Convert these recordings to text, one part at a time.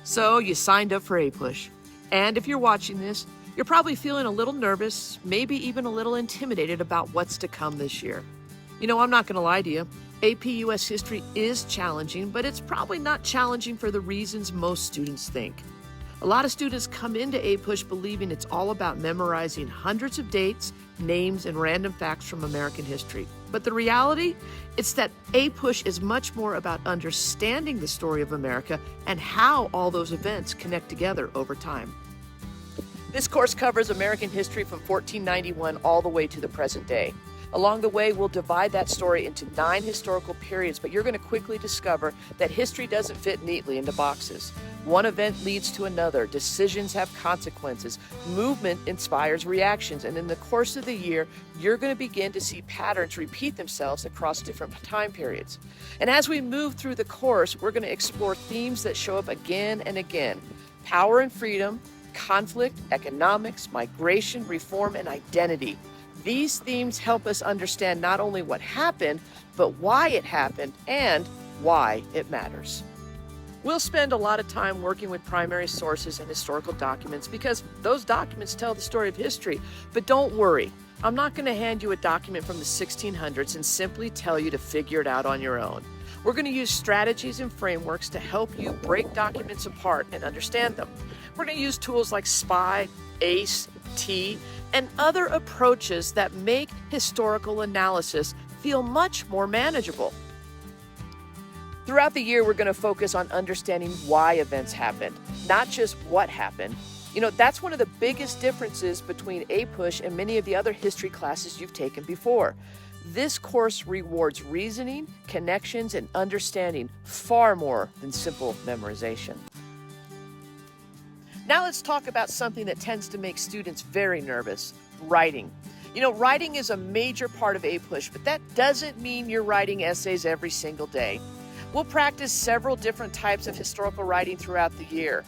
So you signed up for A-Push. And if you're watching this, you're probably feeling a little nervous, maybe even a little intimidated about what's to come this year. You know, I'm not going to lie to you. AP US History is challenging, but it's probably not challenging for the reasons most students think. A lot of students come into A-Push believing it's all about memorizing hundreds of dates, names, and random facts from American history. But the reality, it's that A-Push is much more about understanding the story of America and how all those events connect together over time. This course covers American history from 1491 all the way to the present day. Along the way, we'll divide that story into 9 historical periods, but you're going to quickly discover that history doesn't fit neatly into boxes. One event leads to another, decisions have consequences, movement inspires reactions, and in the course of the year, you're going to begin to see patterns repeat themselves across different time periods. And as we move through the course, we're going to explore themes that show up again and again: power and freedom, conflict, economics, migration, reform, and identity. These themes help us understand not only what happened, but why it happened and why it matters. We'll spend a lot of time working with primary sources and historical documents because those documents tell the story of history. But don't worry, I'm not going to hand you a document from the 1600s and simply tell you to figure it out on your own. We're going to use strategies and frameworks to help you break documents apart and understand them. We're going to use tools like SPY, ACE, T, and other approaches that make historical analysis feel much more manageable. Throughout the year, we're going to focus on understanding why events happened, not just what happened. You know, that's one of the biggest differences between A-Push and many of the other history classes you've taken before. This course rewards reasoning, connections, and understanding far more than simple memorization. Now let's talk about something that tends to make students very nervous: writing. You know, writing is a major part of A-Push, but that doesn't mean you're writing essays every single day. We'll practice several different types of historical writing throughout the year.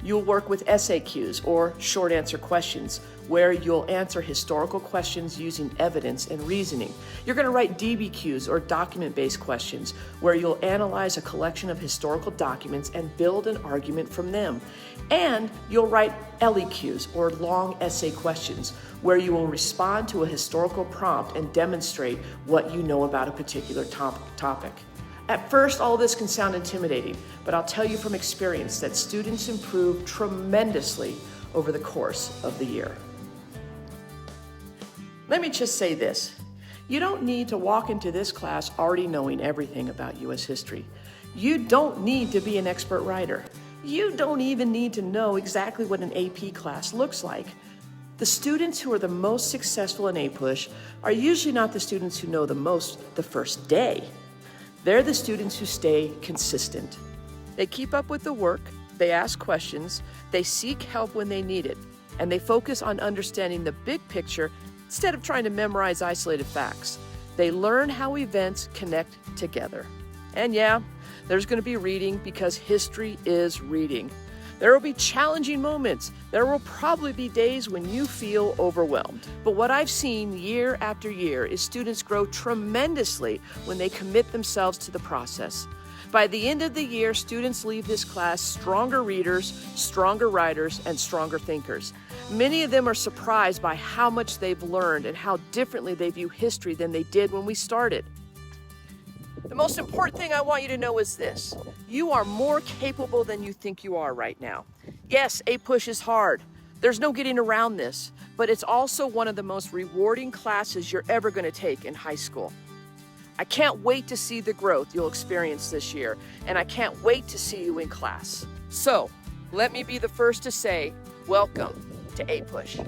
You'll work with essay cues, or short answer questions, where you'll answer historical questions using evidence and reasoning. You're going to write DBQs, or document-based questions, where you'll analyze a collection of historical documents and build an argument from them. And you'll write LEQs, or long essay questions, where you will respond to a historical prompt and demonstrate what you know about a particular topic. At first, all this can sound intimidating, but I'll tell you from experience that students improve tremendously over the course of the year. Let me just say this: you don't need to walk into this class already knowing everything about U.S. history. You don't need to be an expert writer. You don't even need to know exactly what an AP class looks like. The students who are the most successful in A-Push are usually not the students who know the most the first day. They're the students who stay consistent. They keep up with the work, they ask questions, they seek help when they need it, and they focus on understanding the big picture instead of trying to memorize isolated facts. They learn how events connect together. And yeah, there's going to be reading because history is reading. There will be challenging moments. There will probably be days when you feel overwhelmed. But what I've seen year after year is students grow tremendously when they commit themselves to the process. By the end of the year, students leave this class stronger readers, stronger writers, and stronger thinkers. Many of them are surprised by how much they've learned and how differently they view history than they did when we started. The most important thing I want you to know is this: you are more capable than you think you are right now. Yes, A-Push is hard. There's no getting around this, but it's also one of the most rewarding classes you're ever going to take in high school. I can't wait to see the growth you'll experience this year, and I can't wait to see you in class. So, let me be the first to say, welcome to A-Push.